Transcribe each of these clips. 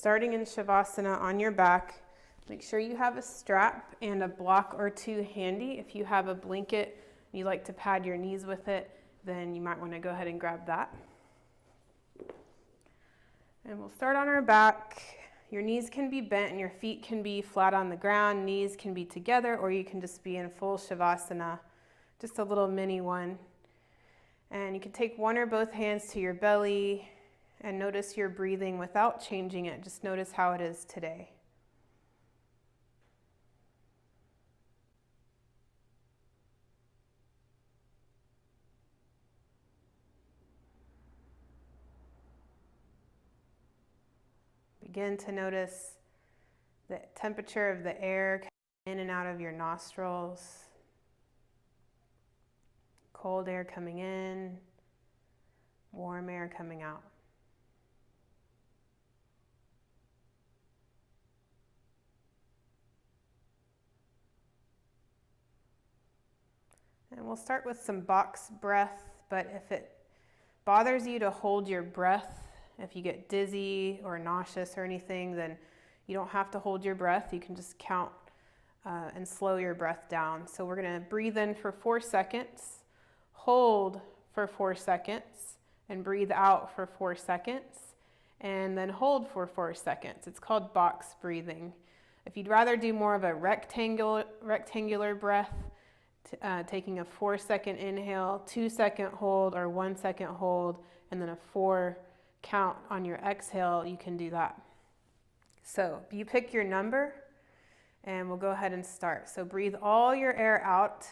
starting in Shavasana on your back. Make sure you have a strap and a block or two handy. If you have a blanket and you like to pad your knees with it, then you might want to go ahead and grab that. And we'll start on our back. Your knees can be bent and your feet can be flat on the ground. Knees can be together, or you can just be in full Shavasana, just a little mini one. And you can take one or both hands to your belly and notice your breathing without changing it. Just notice how it is today. Begin to notice the temperature of the air coming in and out of your nostrils. Cold air coming in, warm air coming out. And we'll start with some box breath, but if it bothers you to hold your breath, if you get dizzy or nauseous or anything, then you don't have to hold your breath. You can just count and slow your breath down. So we're going to breathe in for 4 seconds, hold for 4 seconds, and breathe out for 4 seconds, and then hold for 4 seconds. It's called box breathing. If you'd rather do more of a rectangular breath, taking a 4-second inhale, 2-second hold, or 1-second hold, and then a 4 count on your exhale, you can do that. So you pick your number, and we'll go ahead and start. So breathe all your air out.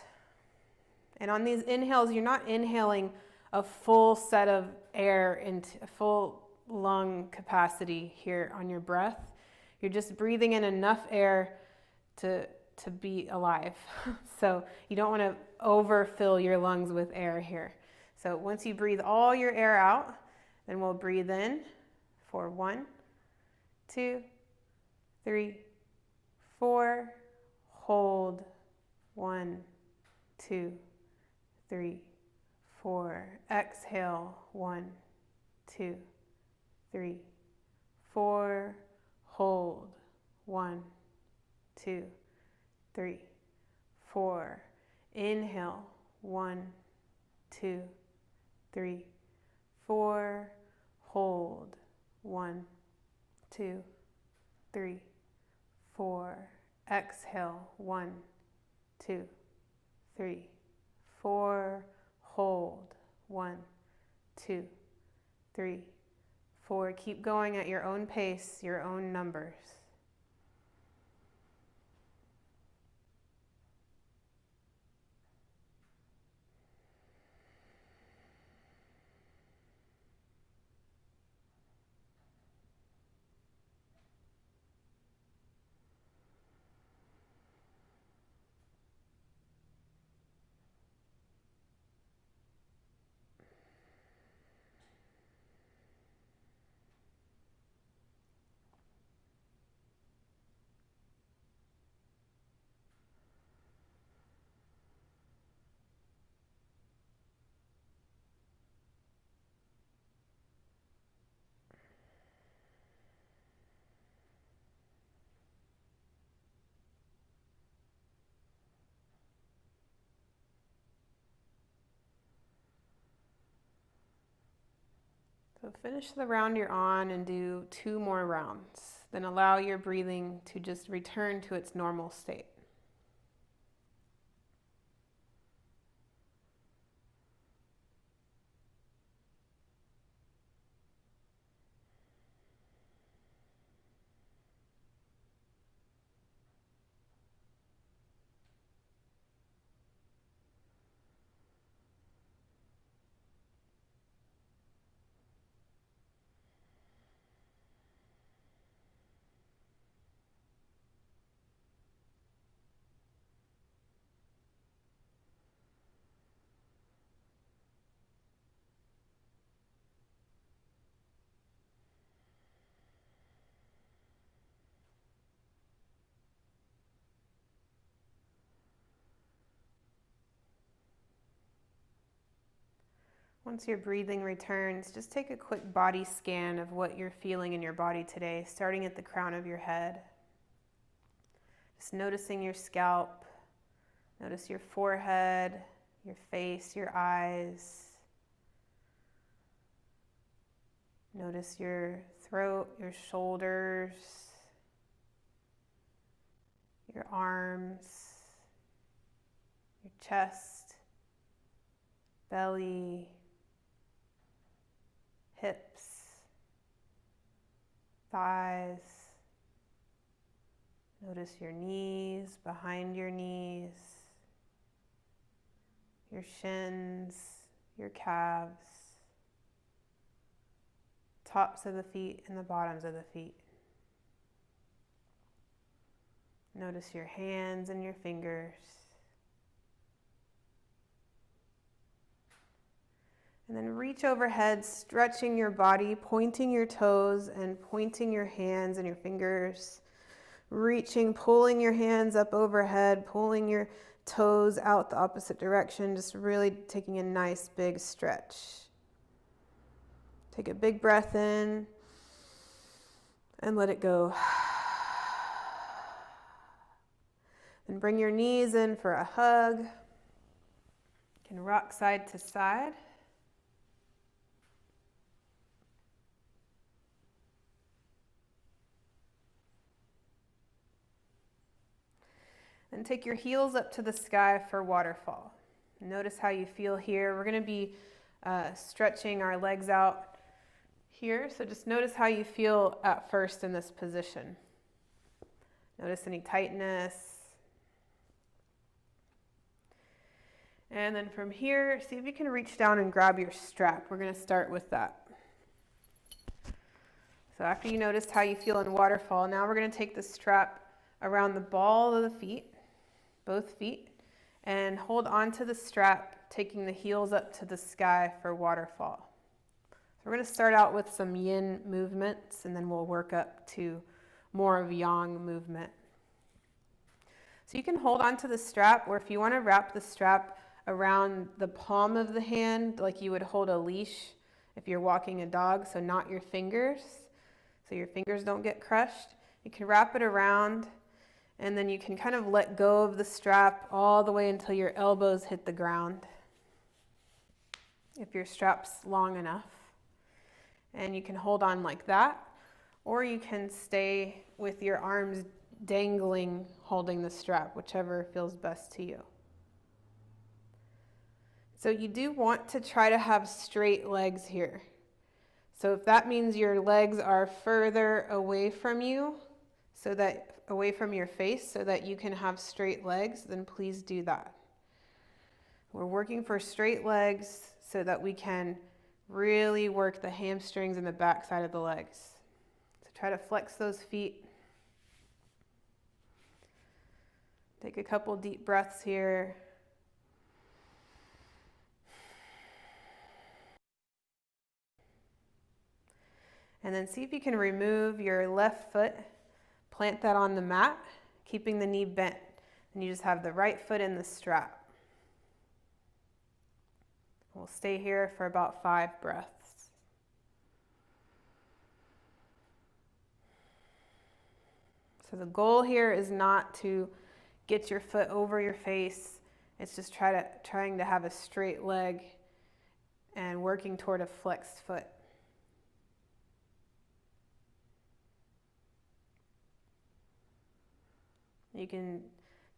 And on these inhales, you're not inhaling a full set of air into a full lung capacity here on your breath. You're just breathing in enough air to be alive. So you don't want to overfill your lungs with air here. So once you breathe all your air out, then we'll breathe in for 1, 2, 3, 4, hold, 1, 2, 3, 4, exhale, 1, 2, 3, 4, hold, 1, 2, 3, 4, inhale, 1, 2, 3, 4, hold, 1, 2, 3, 4, exhale, 1, 2, 3, 4, hold, 1, 2, 3, 4. Keep going at your own pace, your own numbers. So finish the round you're on and do 2 more rounds. Then allow your breathing to just return to its normal state. Once your breathing returns, just take a quick body scan of what you're feeling in your body today, starting at the crown of your head. Just noticing your scalp, notice your forehead, your face, your eyes. Notice your throat, your shoulders, your arms, your chest, belly, hips, thighs. Notice your knees, behind your knees, your shins, your calves, tops of the feet and the bottoms of the feet. Notice your hands and your fingers. And then reach overhead, stretching your body, pointing your toes and pointing your hands and your fingers. Reaching, pulling your hands up overhead, pulling your toes out the opposite direction, just really taking a nice big stretch. Take a big breath in and let it go. Then bring your knees in for a hug. You can rock side to side. And take your heels up to the sky for waterfall. Notice how you feel here. We're going to be stretching our legs out here. So just notice how you feel at first in this position. Notice any tightness. And then from here, see if you can reach down and grab your strap. We're going to start with that. So after you noticed how you feel in waterfall, now we're going to take the strap around the ball of the feet. Both feet, and hold on to the strap, taking the heels up to the sky for waterfall. So we're going to start out with some yin movements, and then we'll work up to more of yang movement. So you can hold on to the strap, or if you want to wrap the strap around the palm of the hand, like you would hold a leash if you're walking a dog, so not your fingers, so your fingers don't get crushed. You can wrap it around, and then you can kind of let go of the strap all the way until your elbows hit the ground, if your strap's long enough. And you can hold on like that, or you can stay with your arms dangling, holding the strap, whichever feels best to you. So you do want to try to have straight legs here. So if that means your legs are further away from you, away from your face, so that you can have straight legs, then please do that. We're working for straight legs so that we can really work the hamstrings and the back side of the legs. So try to flex those feet. Take a couple deep breaths here. And then see if you can remove your left foot. Plant that on the mat, keeping the knee bent. And you just have the right foot in the strap. We'll stay here for about 5 breaths. So the goal here is not to get your foot over your face. It's just trying to have a straight leg and working toward a flexed foot. You can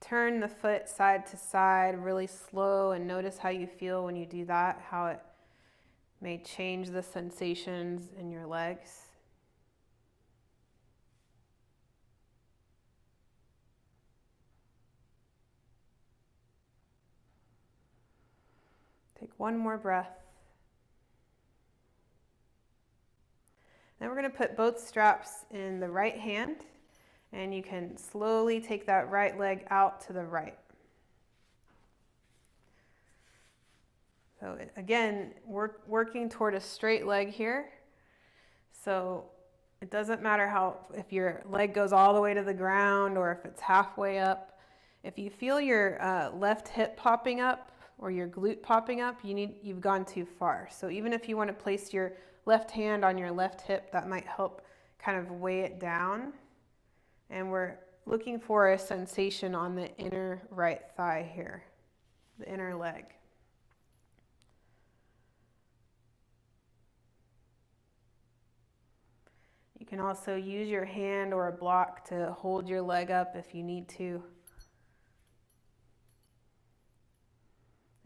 turn the foot side to side really slow and notice how you feel when you do that, how it may change the sensations in your legs. Take one more breath. Then we're going to put both straps in the right hand. And you can slowly take that right leg out to the right. So again, working toward a straight leg here. So it doesn't matter if your leg goes all the way to the ground or if it's halfway up. If you feel your left hip popping up, or your glute popping up, you've gone too far. So even if you want to place your left hand on your left hip, that might help kind of weigh it down. And we're looking for a sensation on the inner right thigh here, the inner leg. You can also use your hand or a block to hold your leg up if you need to.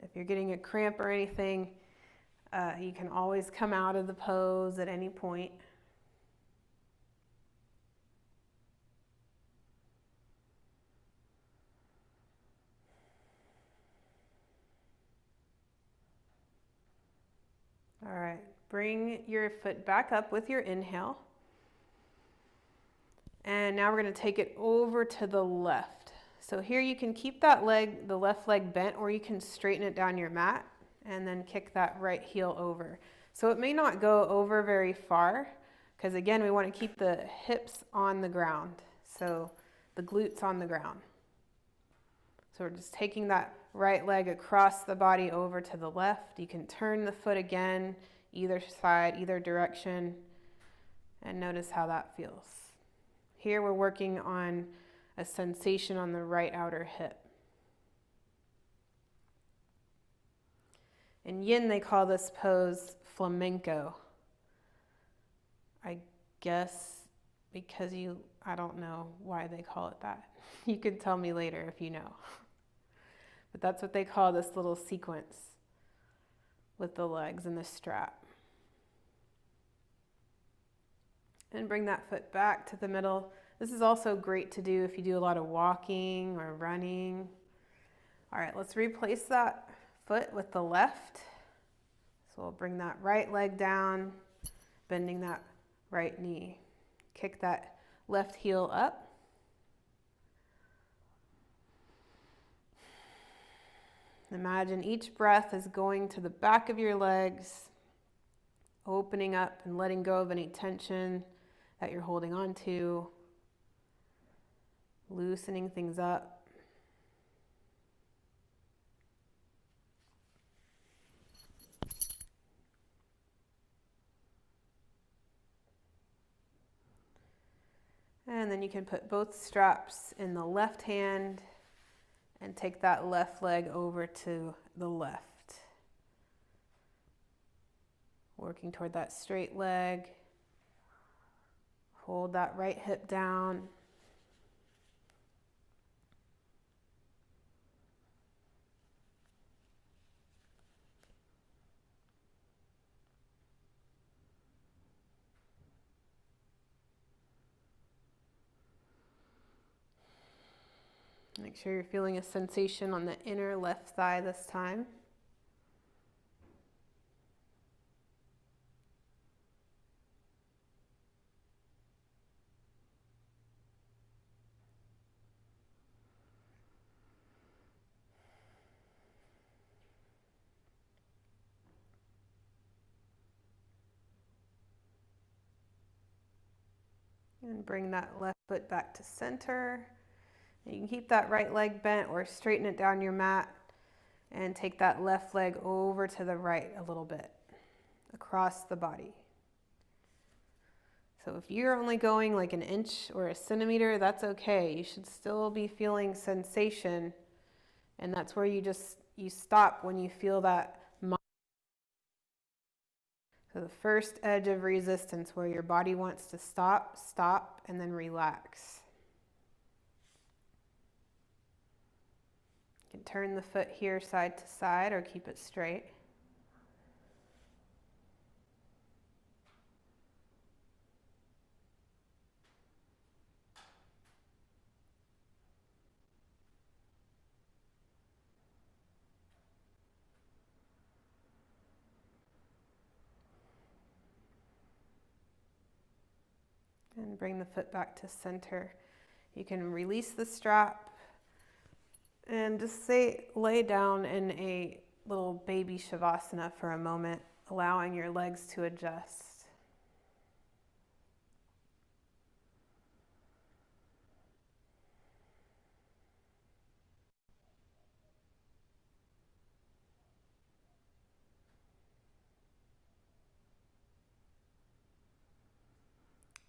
If you're getting a cramp or anything, you can always come out of the pose at any point. All right, bring your foot back up with your inhale. And now we're going to take it over to the left. So here you can keep that leg, the left leg bent, or you can straighten it down your mat and then kick that right heel over. So it may not go over very far because again, we want to keep the hips on the ground. So the glutes on the ground. So we're just taking that right leg across the body over to the left. You can turn the foot again, either side, either direction, and notice how that feels. Here we're working on a sensation on the right outer hip. In Yin, they call this pose flamenco. I guess because I don't know why they call it that. You can tell me later if you know. But that's what they call this little sequence with the legs and the strap. And bring that foot back to the middle. This is also great to do if you do a lot of walking or running. All right, let's replace that foot with the left. So we'll bring that right leg down, bending that right knee. Kick that left heel up. Imagine each breath is going to the back of your legs, opening up and letting go of any tension that you're holding on to, loosening things up. And then you can put both straps in the left hand and take that left leg over to the left. Working toward that straight leg. Hold that right hip down. Make sure you're feeling a sensation on the inner left thigh this time. And bring that left foot back to center. You can keep that right leg bent or straighten it down your mat and take that left leg over to the right a little bit, across the body. So if you're only going like an inch or a centimeter, that's okay. You should still be feeling sensation, and that's where you stop when you feel that. So the first edge of resistance where your body wants to stop, and then relax. You can turn the foot here side to side or keep it straight. And bring the foot back to center. You can release the strap and just lay down in a little baby shavasana for a moment, allowing your legs to adjust.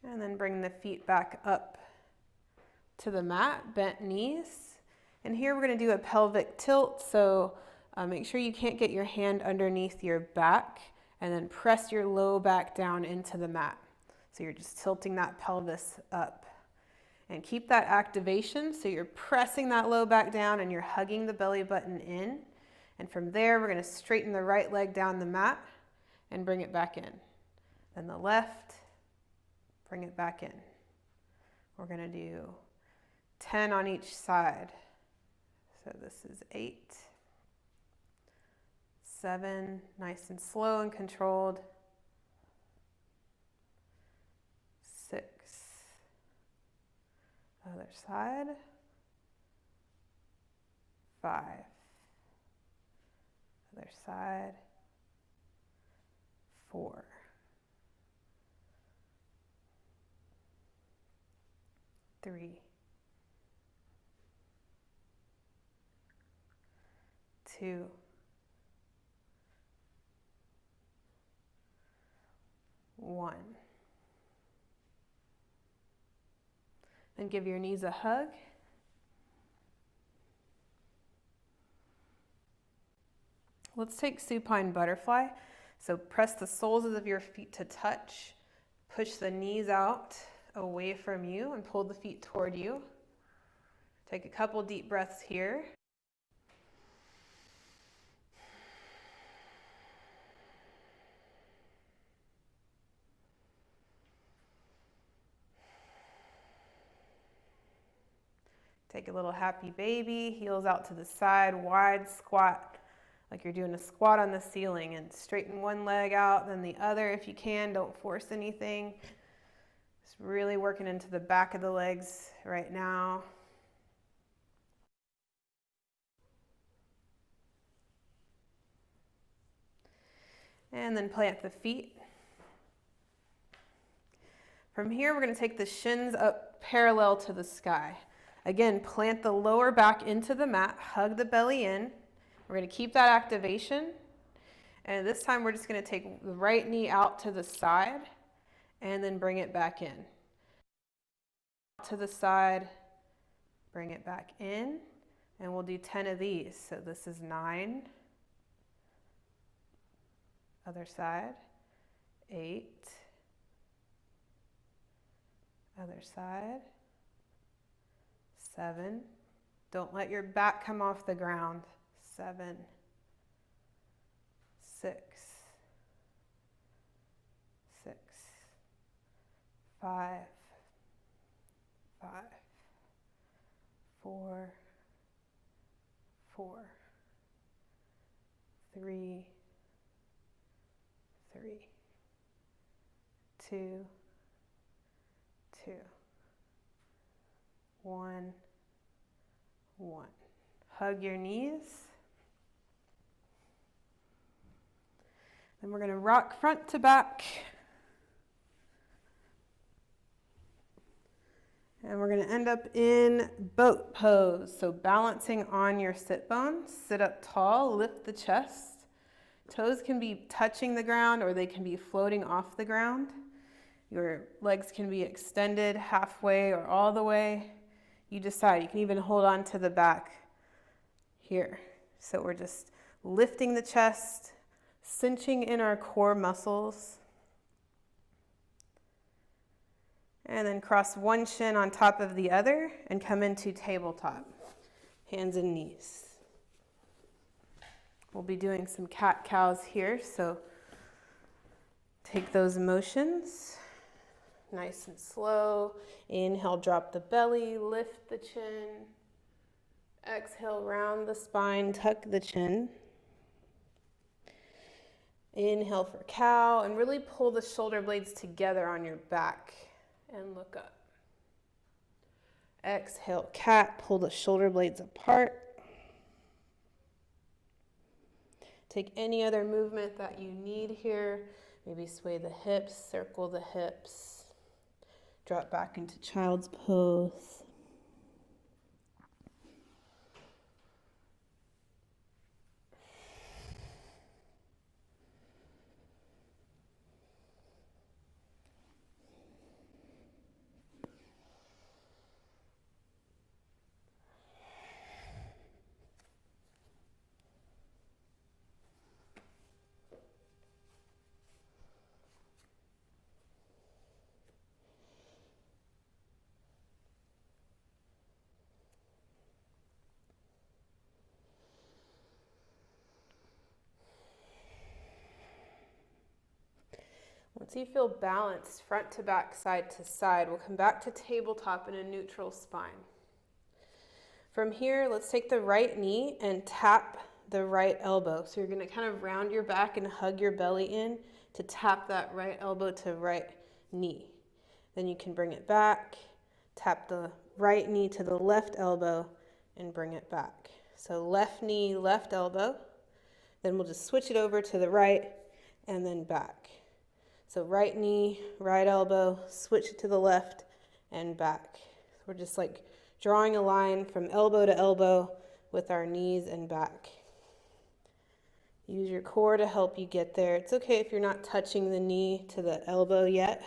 And then bring the feet back up to the mat, bent knees. And here we're going to do a pelvic tilt, so make sure you can't get your hand underneath your back, and then press your low back down into the mat. So you're just tilting that pelvis up. And keep that activation, so you're pressing that low back down and you're hugging the belly button in. And from there, we're going to straighten the right leg down the mat and bring it back in. Then the left, bring it back in. We're going to do 10 on each side. So this is 8, 7, nice and slow and controlled. 6, other side. 5, other side. 4, 3, 2, 1. Then give your knees a hug. Let's take supine butterfly. So press the soles of your feet to touch. Push the knees out away from you and pull the feet toward you. Take a couple deep breaths here. Take a little happy baby, heels out to the side, wide squat, like you're doing a squat on the ceiling, and straighten one leg out, then the other if you can. Don't force anything. Just really working into the back of the legs right now. And then plant the feet. From here, we're going to take the shins up parallel to the sky. Again, plant the lower back into the mat, hug the belly in. We're going to keep that activation. And this time we're just going to take the right knee out to the side and then bring it back in. To the side, bring it back in, and we'll do 10 of these. So this is 9. Other side, 8. Other side. 7. Don't let your back come off the ground. 7. 6. 6. 5. 5. 4. 4. 3. 3. 2. 2. 1. 1. Hug your knees. Then we're going to rock front to back. And we're going to end up in boat pose. So balancing on your sit bones, sit up tall, lift the chest. Toes can be touching the ground or they can be floating off the ground. Your legs can be extended halfway or all the way. You decide. You can even hold on to the back here. So we're just lifting the chest, cinching in our core muscles. And then cross one shin on top of the other and come into tabletop, hands and knees. We'll be doing some cat-cows here, so take those motions. Nice and slow. Inhale, drop the belly, lift the chin. Exhale, round the spine, tuck the chin. Inhale for cow, and really pull the shoulder blades together on your back and look up. Exhale, cat, pull the shoulder blades apart. Take any other movement that you need here. Maybe sway the hips, circle the hips. Drop back into child's pose. Once you feel balanced front to back, side to side, we'll come back to tabletop in a neutral spine. From here, let's take the right knee and tap the right elbow. So you're going to kind of round your back and hug your belly in to tap that right elbow to right knee. Then you can bring it back, tap the right knee to the left elbow, and bring it back. So left knee, left elbow. Then we'll just switch it over to the right and then back. So right knee, right elbow, switch it to the left and back. We're just like drawing a line from elbow to elbow with our knees and back. Use your core to help you get there. It's okay if you're not touching the knee to the elbow yet.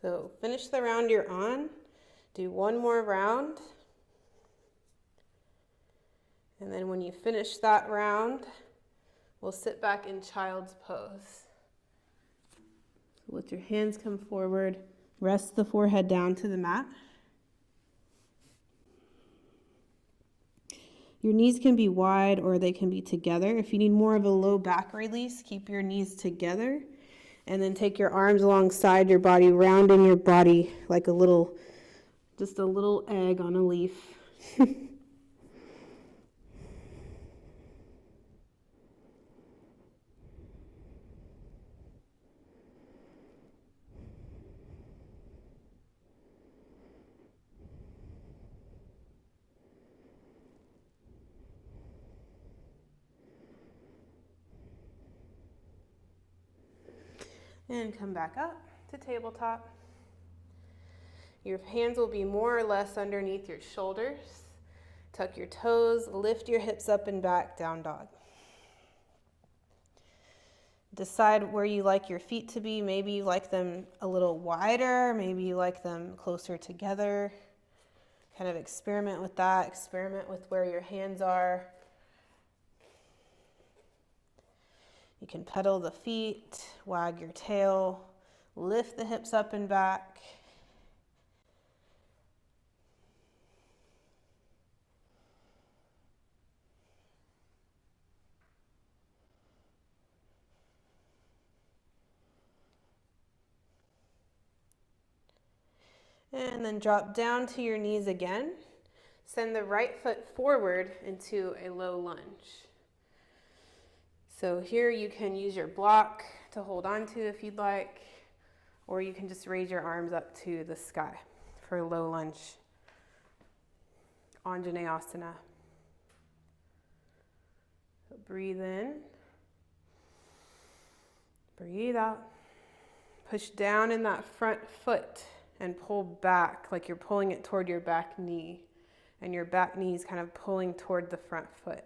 So finish the round you're on. Do one more round. And then when you finish that round, we'll sit back in child's pose. So let your hands come forward. Rest the forehead down to the mat. Your knees can be wide or they can be together. If you need more of a low back release, keep your knees together. And then take your arms alongside your body, rounding your body like just a little egg on a leaf. And come back up to tabletop. Your hands will be more or less underneath your shoulders. Tuck your toes, lift your hips up and back, down dog. Decide where you like your feet to be. Maybe you like them a little wider, maybe you like them closer together. Kind of experiment with that, experiment with where your hands are. You can pedal the feet, wag your tail, lift the hips up and back. And then drop down to your knees again. Send the right foot forward into a low lunge. So here you can use your block to hold on to if you'd like, or you can just raise your arms up to the sky for a low lunge. Anjaneyasana. So breathe in. Breathe out. Push down in that front foot and pull back like you're pulling it toward your back knee. And your back knee is kind of pulling toward the front foot.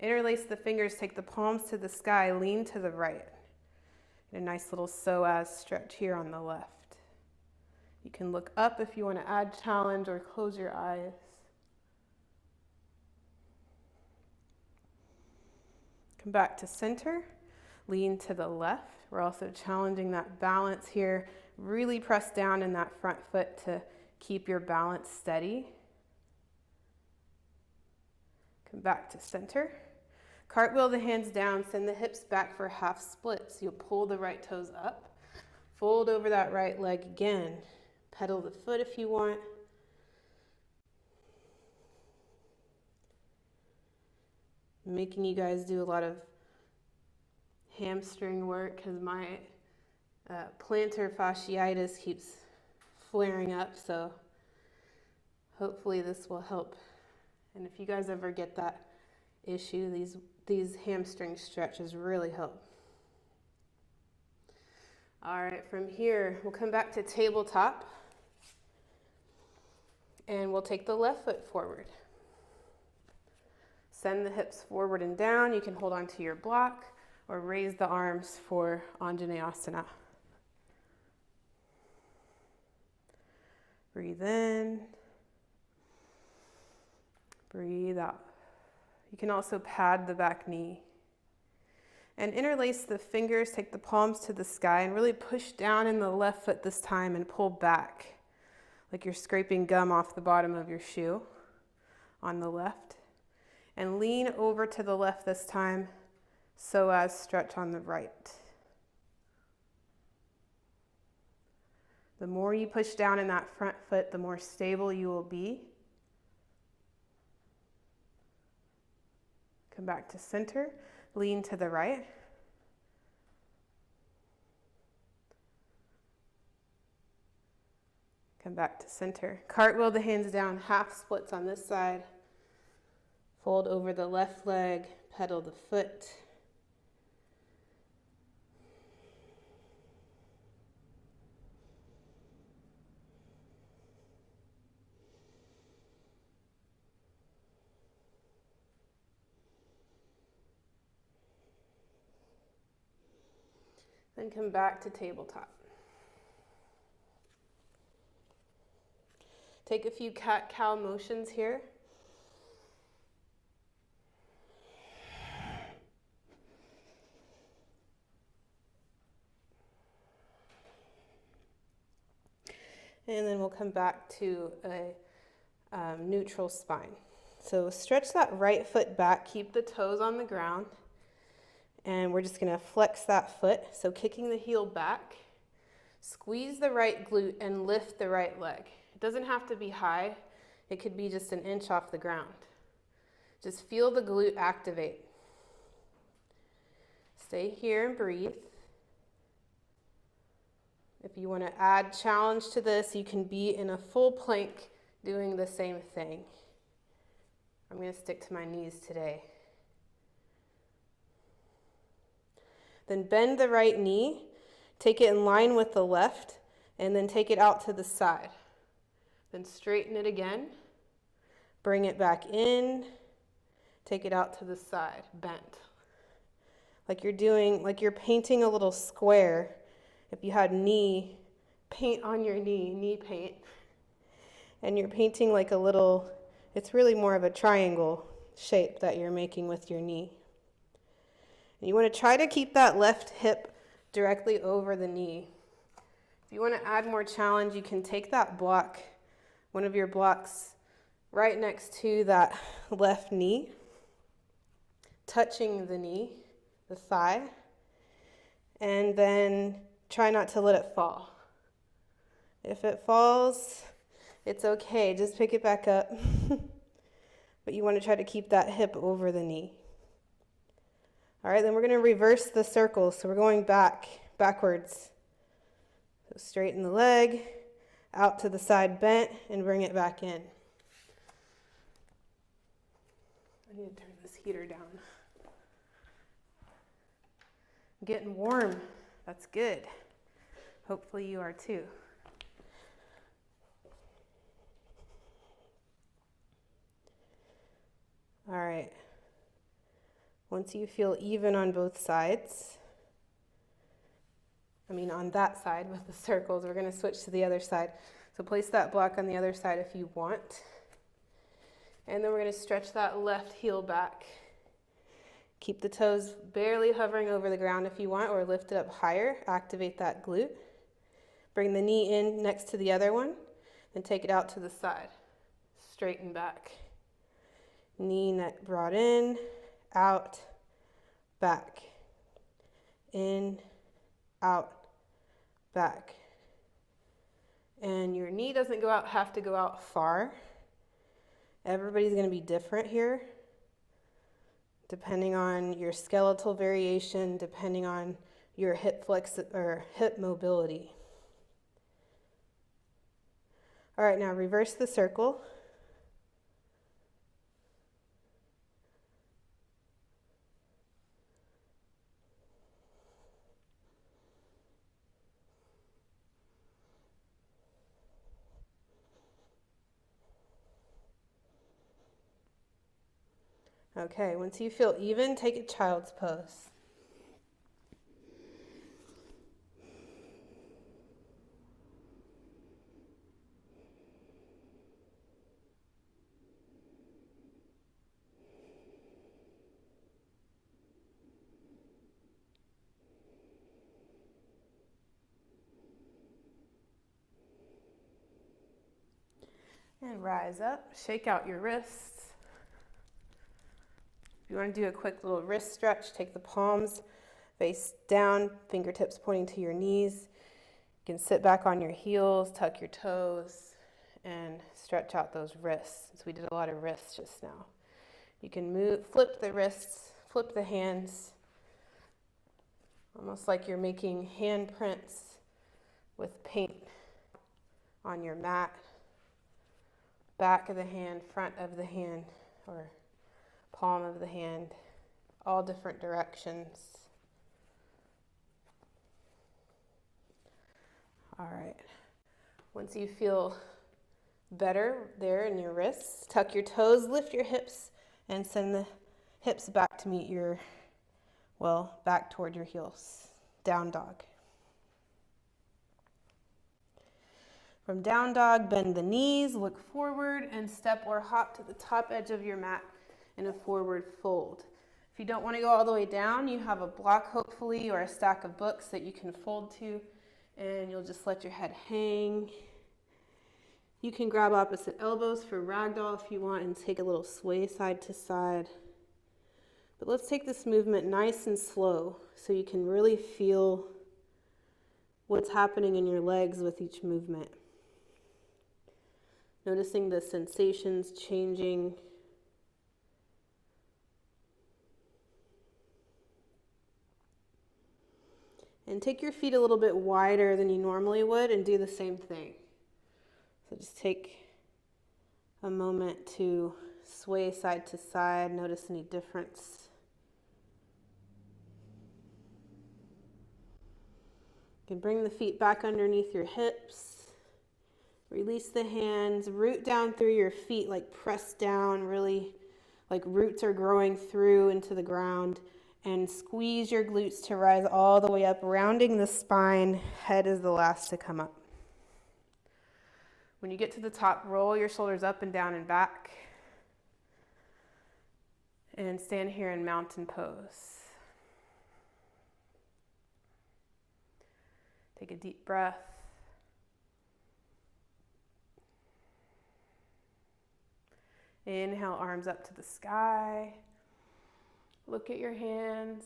Interlace the fingers, take the palms to the sky, lean to the right. And a nice little psoas stretch here on the left. You can look up if you want to add challenge or close your eyes. Come back to center, lean to the left. We're also challenging that balance here. Really press down in that front foot to keep your balance steady. Come back to center. Cartwheel the hands down, send the hips back for half splits. You'll pull the right toes up, fold over that right leg again. Pedal the foot if you want. Making you guys do a lot of hamstring work because my plantar fasciitis keeps flaring up, so hopefully this will help. And if you guys ever get that issue, these hamstring stretches really help. All right, from here, we'll come back to tabletop. And we'll take the left foot forward. Send the hips forward and down. You can hold on to your block or raise the arms for Anjaneyasana. Breathe in. Breathe out. You can also pad the back knee. And interlace the fingers, take the palms to the sky, and really push down in the left foot this time and pull back. like you're scraping gum off the bottom of your shoe on the left. And lean over to the left this time, so as stretch on the right. The more you push down in that front foot, the more stable you will be. Come back to center, lean to the right. Come back to center. Cartwheel the hands down, half splits on this side. Fold over the left leg, pedal the foot. Then come back to tabletop. Take a few cat-cow motions here. And then we'll come back to a neutral spine. So stretch that right foot back, keep the toes on the ground, and we're just gonna flex that foot. So kicking the heel back, squeeze the right glute and lift the right leg. It doesn't have to be high, it could be just an inch off the ground. Just feel the glute activate. Stay here and breathe. If you want to add challenge to this, you can be in a full plank doing the same thing. I'm going to stick to my knees today. Then bend the right knee, take it in line with the left, and then take it out to the side. Then straighten it again, bring it back in, take it out to the side, bent. Like you're painting a little square. If you had knee paint on your knee paint, and you're painting like a little, it's really more of a triangle shape that you're making with your knee. And you want to try to keep that left hip directly over the knee. If you want to add more challenge, you can take that block, one of your blocks, right next to that left knee, touching the knee, the thigh, and then try not to let it fall. If it falls, it's okay, just pick it back up. But you want to try to keep that hip over the knee. All right, then we're going to reverse the circle. So we're going backwards. So straighten the leg, out to the side bent, and bring it back in. I need to turn this heater down. I'm getting warm. That's good. Hopefully you are too. All right. Once you feel even on both sides, on that side with the circles, we're going to switch to the other side. So place that block on the other side if you want. And then we're going to stretch that left heel back. Keep the toes barely hovering over the ground if you want, or lift it up higher. Activate that glute. Bring the knee in next to the other one, then take it out to the side. Straighten back. Knee neck brought in, out, back. In, out, back. And your knee doesn't have to go out far. Everybody's going to be different here, depending on your skeletal variation, depending on your hip flex or hip mobility. All right, now reverse the circle. Okay, once you feel even, take a child's pose. And rise up, shake out your wrists. If you want to do a quick little wrist stretch, take the palms face down, fingertips pointing to your knees. You can sit back on your heels, tuck your toes, and stretch out those wrists. So we did a lot of wrists just now. You can flip the wrists, flip the hands, almost like you're making handprints with paint on your mat. Back of the hand, front of the hand, or palm of the hand, all different directions. All right. Once you feel better there in your wrists, tuck your toes, lift your hips, and send the hips back to meet back toward your heels. Down dog. From down dog, bend the knees, look forward, and step or hop to the top edge of your mat in a forward fold. If you don't want to go all the way down, you have a block hopefully, or a stack of books that you can fold to, and you'll just let your head hang. You can grab opposite elbows for ragdoll if you want and take a little sway side to side. But let's take this movement nice and slow so you can really feel what's happening in your legs with each movement. Noticing the sensations changing. And take your feet a little bit wider than you normally would and do the same thing. So just take a moment to sway side to side, notice any difference. You can bring the feet back underneath your hips. Release the hands, root down through your feet, like press down, really like roots are growing through into the ground, and squeeze your glutes to rise all the way up, rounding the spine. Head is the last to come up. When you get to the top, roll your shoulders up and down and back, and stand here in mountain pose. Take a deep breath. Inhale, arms up to the sky. Look at your hands.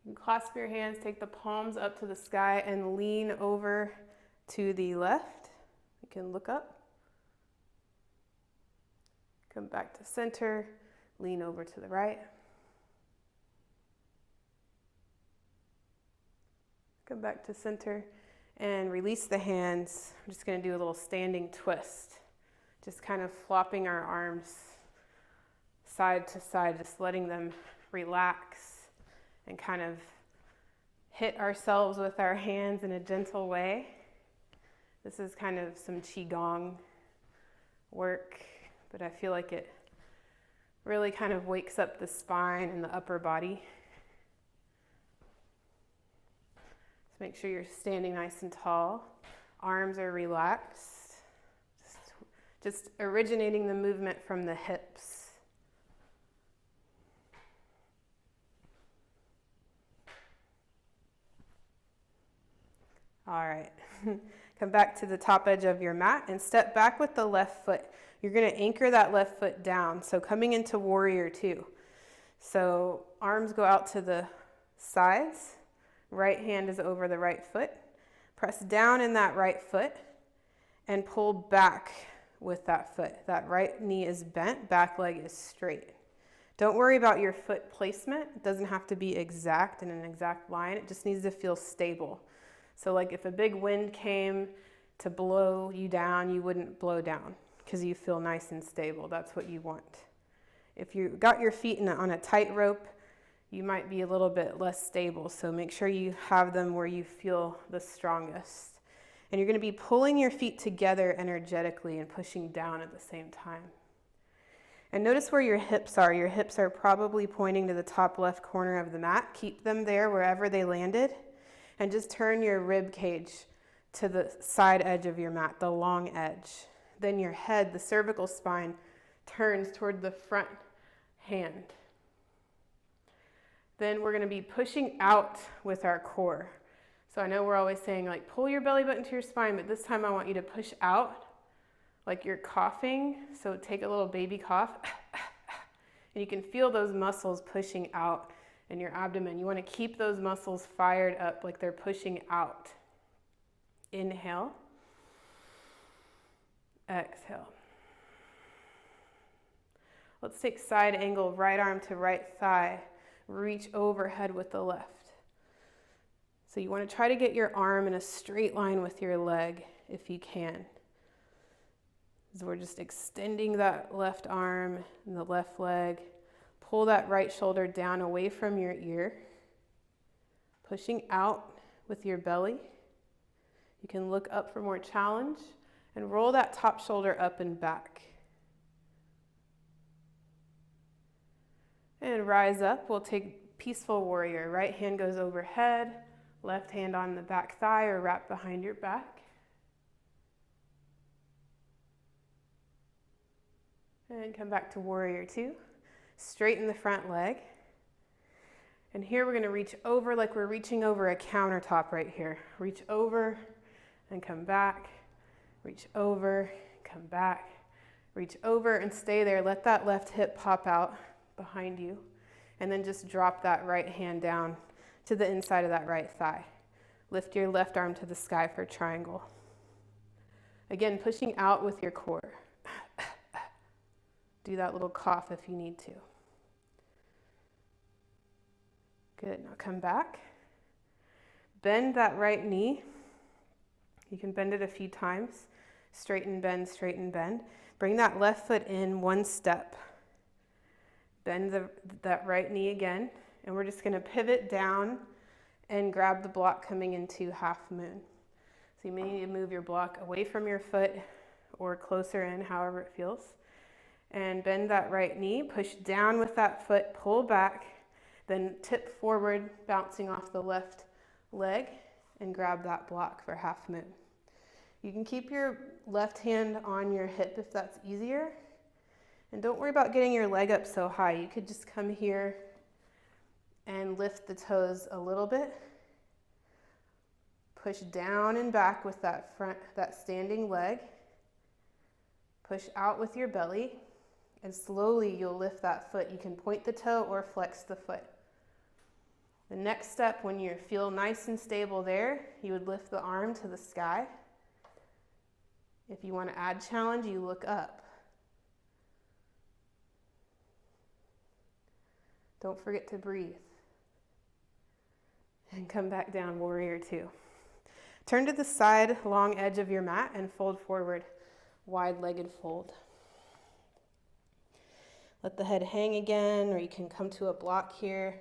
You can clasp your hands, take the palms up to the sky, and lean over to the left. You can look up. Come back to center. Lean over to the right. Come back to center and release the hands. I'm just going to do a little standing twist. Just kind of flopping our arms side to side, just letting them relax and kind of hit ourselves with our hands in a gentle way. This is kind of some Qigong work, but I feel like it really kind of wakes up the spine and the upper body. Just make sure you're standing nice and tall. Arms are relaxed. Just originating the movement from the hips. All right, come back to the top edge of your mat and step back with the left foot. You're gonna anchor that left foot down. So coming into warrior two. So arms go out to the sides. Right hand is over the right foot. Press down in that right foot and pull back with that foot. That right knee is bent, back leg is straight. Don't worry about your foot placement. It doesn't have to be exact in an exact line. It just needs to feel stable. So like if a big wind came to blow you down, you wouldn't blow down because you feel nice and stable. That's what you want. If you got your feet on a tight rope, you might be a little bit less stable. So make sure you have them where you feel the strongest. And you're going to be pulling your feet together energetically and pushing down at the same time. And notice where your hips are. Your hips are probably pointing to the top left corner of the mat. Keep them there wherever they landed. And just turn your rib cage to the side edge of your mat, the long edge. Then your head, the cervical spine, turns toward the front hand. Then we're going to be pushing out with our core. So I know we're always saying like pull your belly button to your spine, but this time I want you to push out like you're coughing. So take a little baby cough, and you can feel those muscles pushing out in your abdomen. You want to keep those muscles fired up like they're pushing out. Inhale, exhale. Let's take side angle, right arm to right thigh. Reach overhead with the left. So you want to try to get your arm in a straight line with your leg if you can. So we're just extending that left arm and the left leg. Pull that right shoulder down away from your ear. Pushing out with your belly. You can look up for more challenge and roll that top shoulder up and back. And rise up. We'll take peaceful warrior. Right hand goes overhead, left hand on the back thigh or wrapped behind your back. And come back to warrior two. Straighten the front leg. And here we're going to reach over like we're reaching over a countertop right here. Reach over and come back. Reach over, come back. Reach over and stay there. Let that left hip pop out behind you, and then just drop that right hand down to the inside of that right thigh. Lift your left arm to the sky for triangle. Again, pushing out with your core. Do that little cough if you need to. Good, now come back. Bend that right knee. You can bend it a few times. Straighten, bend, straighten, bend. Bring that left foot in one step. Bend that right knee again, and we're just going to pivot down and grab the block coming into half moon. So you may need to move your block away from your foot or closer in, however it feels. And bend that right knee, push down with that foot, pull back, then tip forward, bouncing off the left leg, and grab that block for half moon. You can keep your left hand on your hip if that's easier. And don't worry about getting your leg up so high. You could just come here and lift the toes a little bit. Push down and back with that standing leg. Push out with your belly, and slowly you'll lift that foot. You can point the toe or flex the foot. The next step, when you feel nice and stable there, you would lift the arm to the sky. If you want to add challenge, you look up. Don't forget to breathe. And come back down, warrior two. Turn to the side, long edge of your mat, and fold forward, wide-legged fold. Let the head hang again, or you can come to a block here.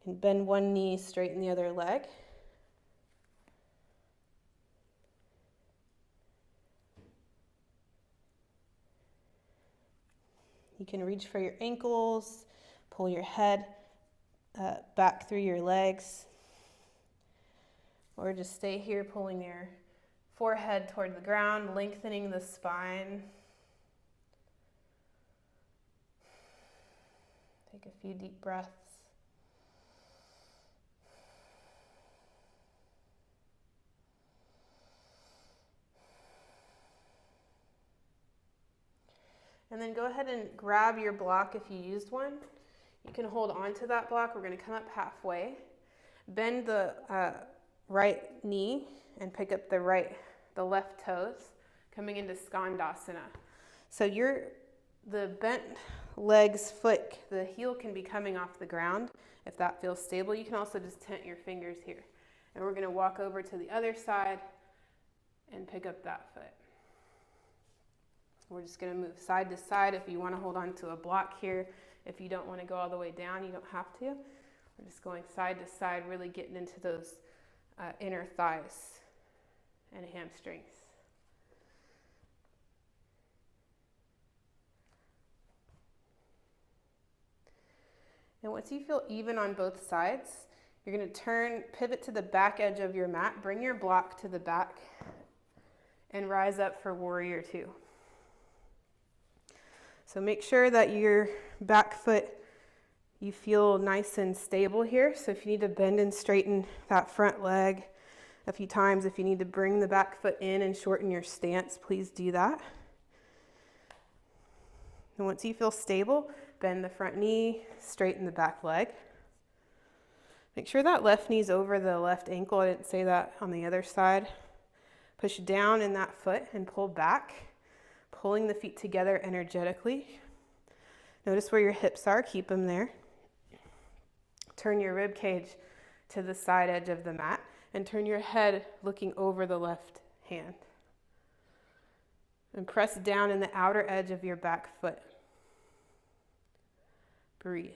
You can bend one knee, straighten the other leg. You can reach for your ankles, pull your head back through your legs, or just stay here pulling your forehead toward the ground, lengthening the spine. Take a few deep breaths. And then go ahead and grab your block if you used one. You can hold on to that block. We're going to come up halfway. Bend the right knee and pick up the left toes, coming into Skandasana. So the bent leg's foot, the heel can be coming off the ground if that feels stable. You can also just tent your fingers here. And we're going to walk over to the other side and pick up that foot. We're just going to move side to side. If you want to hold on to a block here, if you don't want to go all the way down, you don't have to. We're just going side to side, really getting into those inner thighs and hamstrings. And once you feel even on both sides, you're going to pivot to the back edge of your mat, bring your block to the back, and rise up for warrior two. So make sure that your back foot, you feel nice and stable here. So if you need to bend and straighten that front leg a few times. If you need to bring the back foot in and shorten your stance, please do that. And once you feel stable, bend the front knee, straighten the back leg. Make sure that left knee's over the left ankle. I didn't say that on the other side. Push down in that foot and pull back, pulling the feet together energetically. Notice where your hips are, keep them there. Turn your rib cage to the side edge of the mat and turn your head looking over the left hand. And press down in the outer edge of your back foot. Breathe.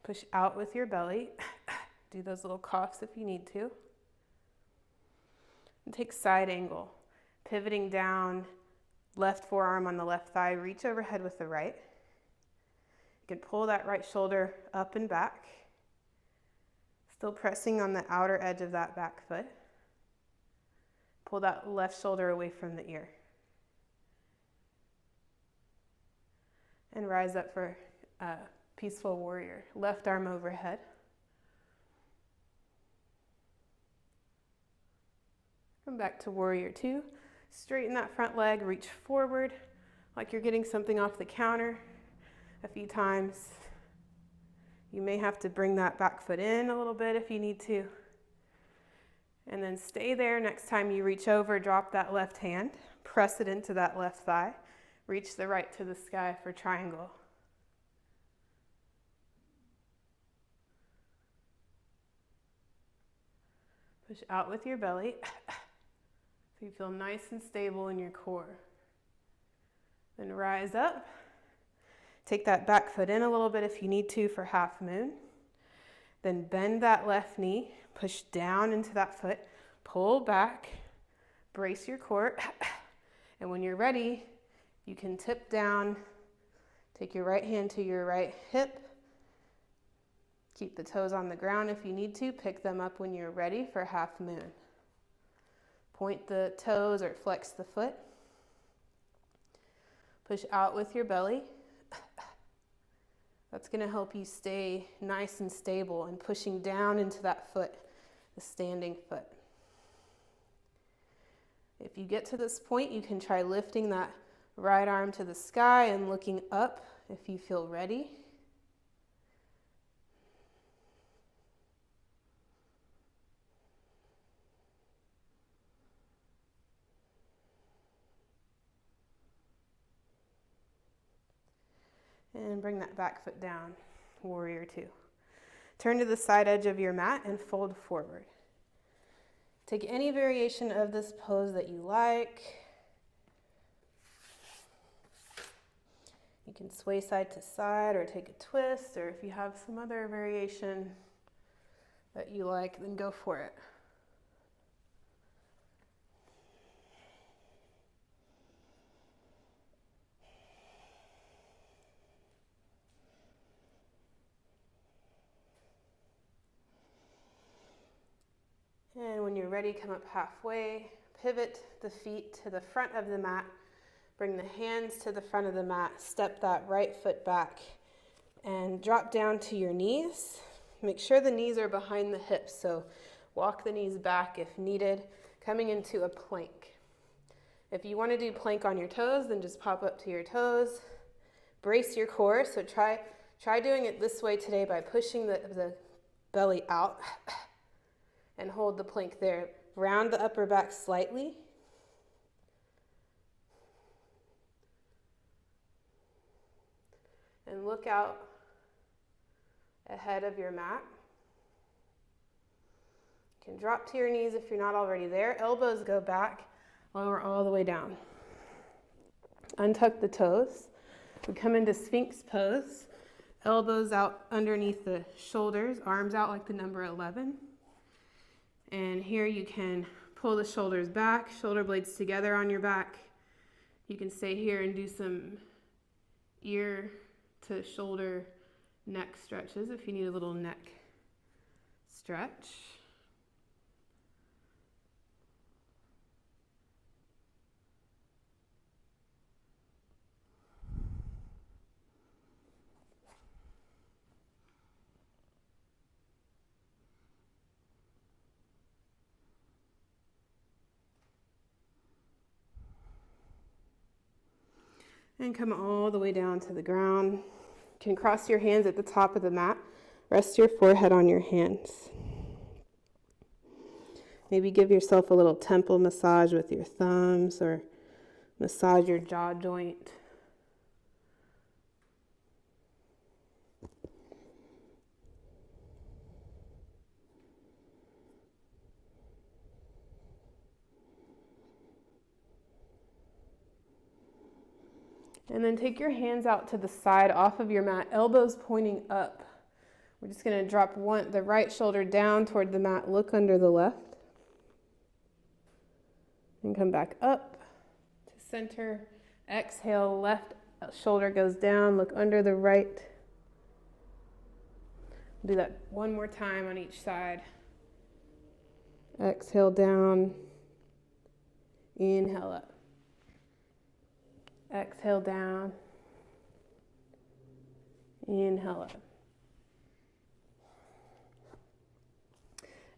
Push out with your belly. Do those little coughs if you need to. And take side angle. Pivoting down, left forearm on the left thigh. Reach overhead with the right. You can pull that right shoulder up and back. Still pressing on the outer edge of that back foot. Pull that left shoulder away from the ear. And rise up for peaceful warrior. Left arm overhead. Come back to warrior two. Straighten that front leg, reach forward like you're getting something off the counter a few times. You may have to bring that back foot in a little bit if you need to. And then stay there. Next time you reach over, drop that left hand, press it into that left thigh, reach the right to the sky for triangle. Push out with your belly so you feel nice and stable in your core. Then rise up. Take that back foot in a little bit if you need to for half moon. Then bend that left knee, push down into that foot, pull back, brace your core. And when you're ready, you can tip down, take your right hand to your right hip. Keep the toes on the ground if you need to. Pick them up when you're ready for half moon. Point the toes or flex the foot. Push out with your belly. That's going to help you stay nice and stable and pushing down into that foot, the standing foot. If you get to this point, you can try lifting that right arm to the sky and looking up if you feel ready. And bring that back foot down, warrior two. Turn to the side edge of your mat and fold forward. Take any variation of this pose that you like. You can sway side to side or take a twist, or if you have some other variation that you like, then go for it. And when you're ready, come up halfway, pivot the feet to the front of the mat, bring the hands to the front of the mat, step that right foot back, and drop down to your knees. Make sure the knees are behind the hips, so walk the knees back if needed, coming into a plank. If you want to do plank on your toes, then just pop up to your toes. Brace your core, so try doing it this way today by pushing the belly out. And hold the plank there. Round the upper back slightly. And look out ahead of your mat. You can drop to your knees if you're not already there. Elbows go back, lower all the way down. Untuck the toes. We come into Sphinx pose. Elbows out underneath the shoulders, arms out like the number 11. And here you can pull the shoulders back, shoulder blades together on your back. You can stay here and do some ear to shoulder neck stretches if you need a little neck stretch. And come all the way down to the ground. You can cross your hands at the top of the mat. Rest your forehead on your hands. Maybe give yourself a little temple massage with your thumbs or massage your jaw joint. And then take your hands out to the side off of your mat, elbows pointing up. We're just going to drop the right shoulder down toward the mat, look under the left, and come back up to center. Exhale, left shoulder goes down, look under the right. Do that one more time on each side. Exhale down, inhale up. Exhale down, inhale up.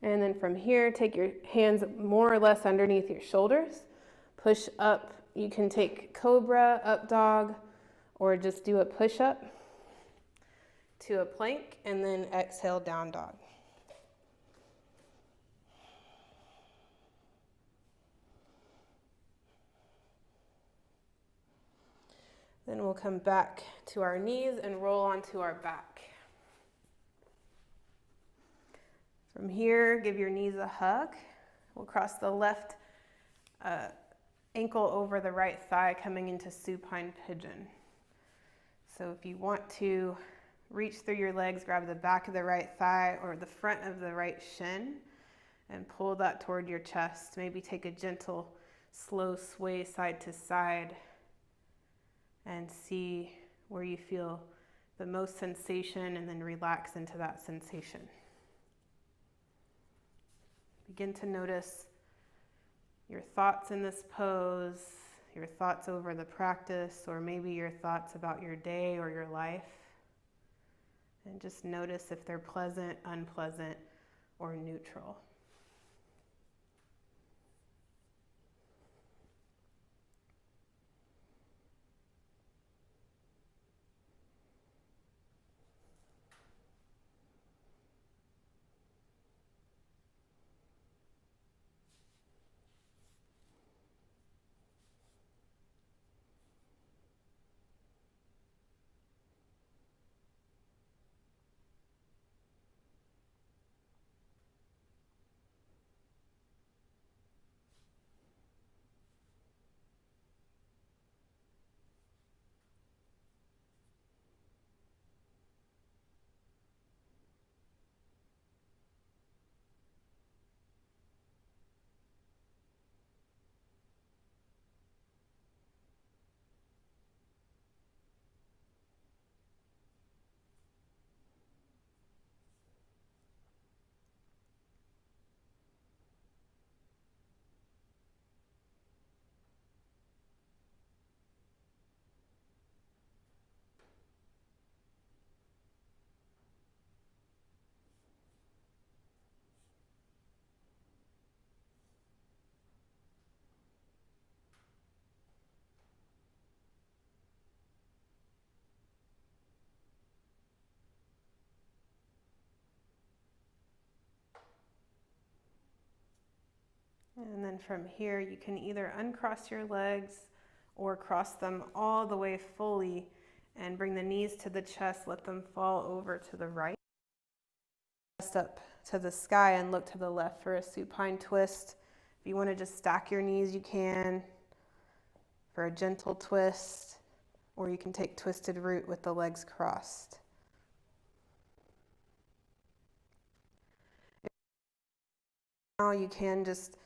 And then from here, take your hands more or less underneath your shoulders. Push up. You can take cobra, up dog, or just do a push up to a plank, and then exhale, down dog. Then we'll come back to our knees and roll onto our back. From here, give your knees a hug. We'll cross the left ankle over the right thigh, coming into supine pigeon. So if you want to reach through your legs, grab the back of the right thigh or the front of the right shin and pull that toward your chest. Maybe take a gentle, slow sway side to side and see where you feel the most sensation, and then relax into that sensation. Begin to notice your thoughts in this pose, your thoughts over the practice, or maybe your thoughts about your day or your life. And just notice if they're pleasant, unpleasant, or neutral. And then from here, you can either uncross your legs or cross them all the way fully and bring the knees to the chest, let them fall over to the right. Rest up to the sky and look to the left for a supine twist. If you want to just stack your knees, you can for a gentle twist, or you can take twisted root with the legs crossed. Now you can just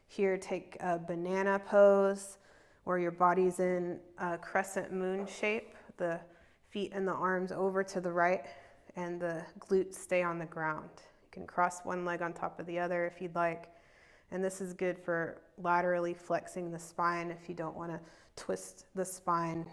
here take a banana pose where your body's in a crescent moon shape, the feet and the arms over to the right, and the glutes stay on the ground. You can cross one leg on top of the other if you'd like. And this is good for laterally flexing the spine if you don't want to twist the spine.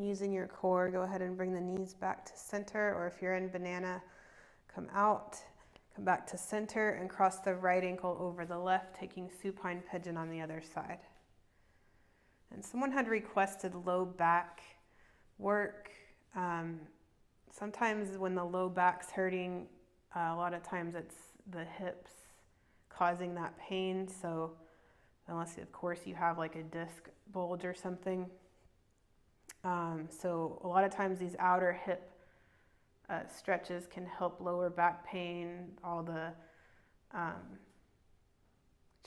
And using your core, go ahead and bring the knees back to center, or if you're in banana, come out, come back to center, and cross the right ankle over the left, taking supine pigeon on the other side. And someone had requested low back work. Sometimes when the low back's hurting, a lot of times it's the hips causing that pain. So unless, of course, you have like a disc bulge or something. So a lot of times these outer hip stretches can help lower back pain. All the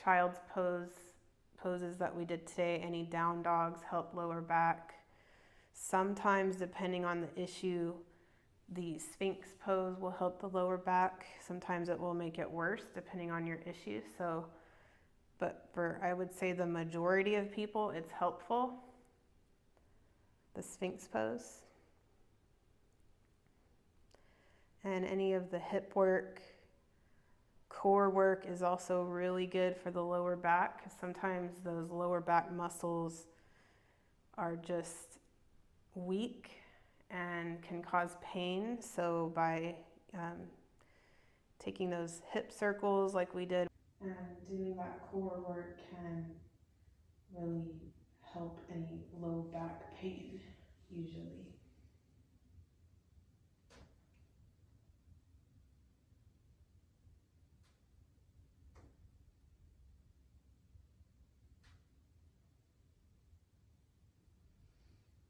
child's poses that we did today, any down dogs help lower back. Sometimes, depending on the issue, the Sphinx pose will help the lower back. Sometimes it will make it worse depending on your issue. So, but for, I would say, the majority of people, it's helpful, the Sphinx pose. And any of the hip work, core work is also really good for the lower back, because sometimes those lower back muscles are just weak and can cause pain. So by taking those hip circles like we did and doing that core work can really help any low back pain usually.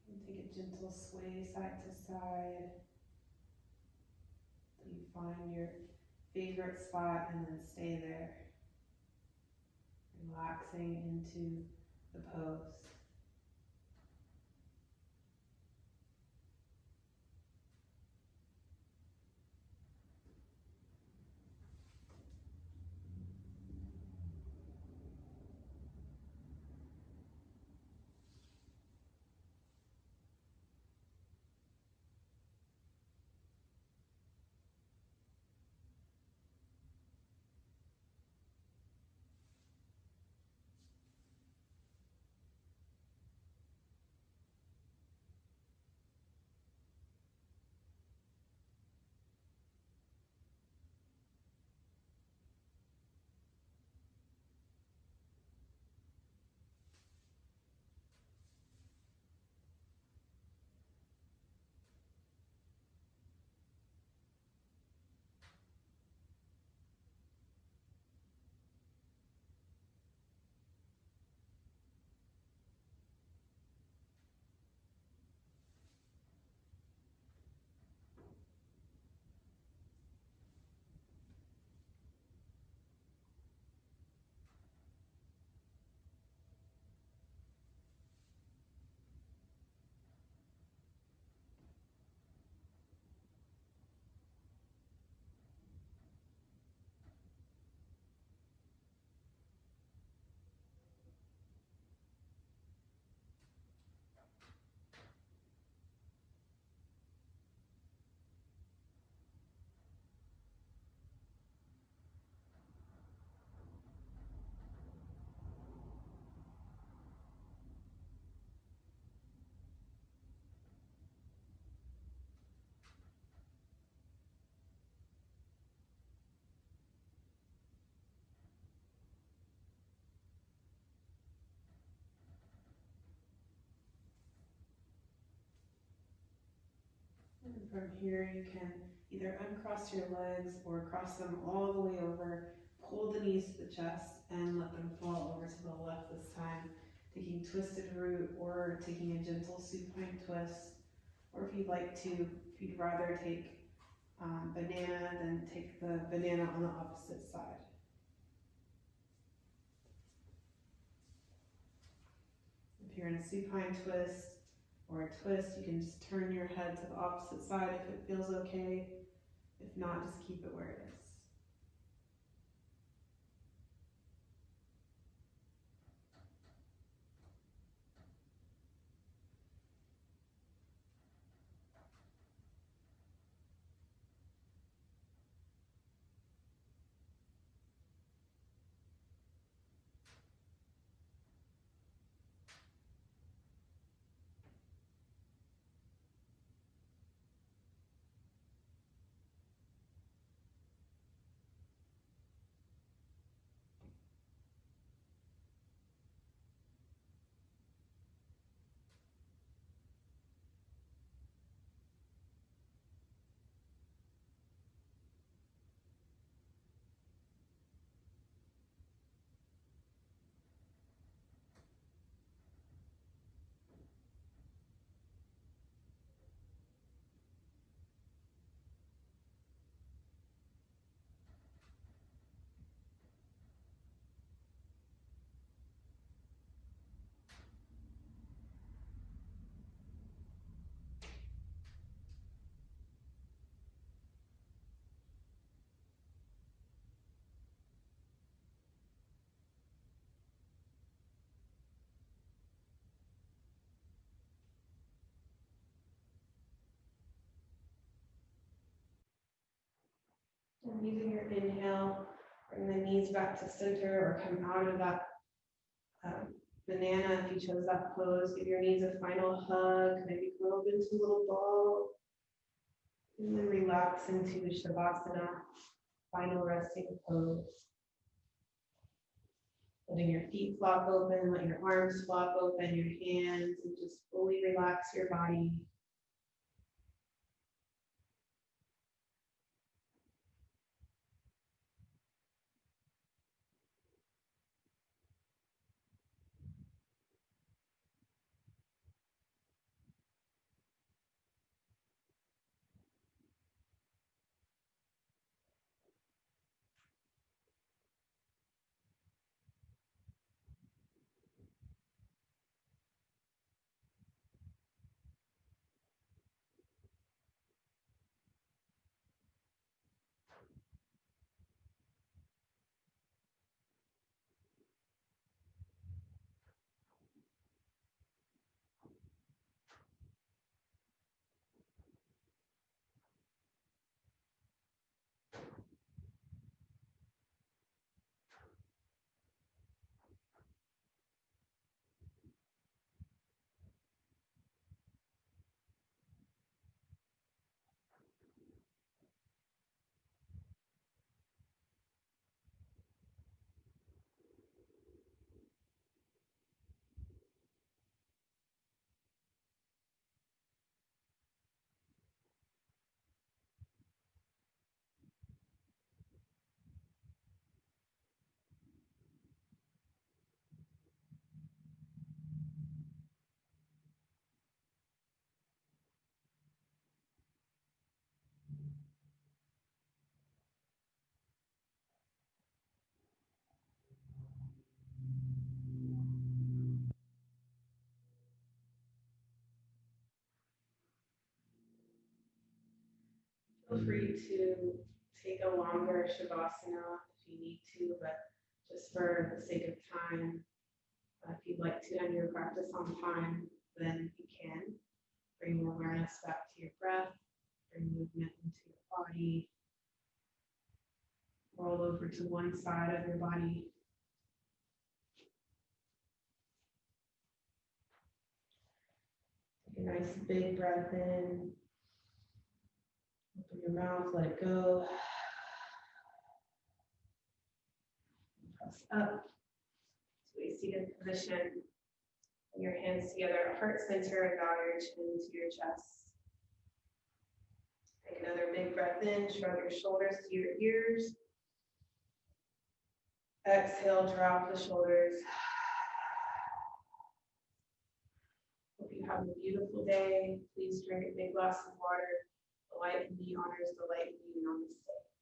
And take a gentle sway side to side. You find your favorite spot and then stay there, relaxing into the pose. And from here you can either uncross your legs or cross them all the way over, pull the knees to the chest and let them fall over to the left this time, taking twisted root or taking a gentle supine twist. Or if you'd like to, if you'd rather take banana, then take the banana on the opposite side. If you're in a supine twist or a twist, you can just turn your head to the opposite side if it feels okay. If not, just keep it where it is. Using your inhale, bring the knees back to center or come out of that banana if you chose that pose. Give your knees a final hug, maybe curl up into a little ball. And then relax into Shavasana, final resting pose. Letting your feet flop open, let your arms flop open, your hands, and just fully relax your body. Feel free to take a longer Shavasana if you need to, but just for the sake of time, if you'd like to end your practice on time, then you can. Bring your awareness back to your breath, bring movement into your body, roll over to one side of your body. Take a nice big breath in. Open your mouth, let it go. Press up to a seated position. Bring your hands together, heart center, and bow your chin to your chest. Take another big breath in, shrug your shoulders to your ears. Exhale, drop the shoulders. Hope you have a beautiful day. Please drink a big glass of water. The light in me honors the light in you. Namaste.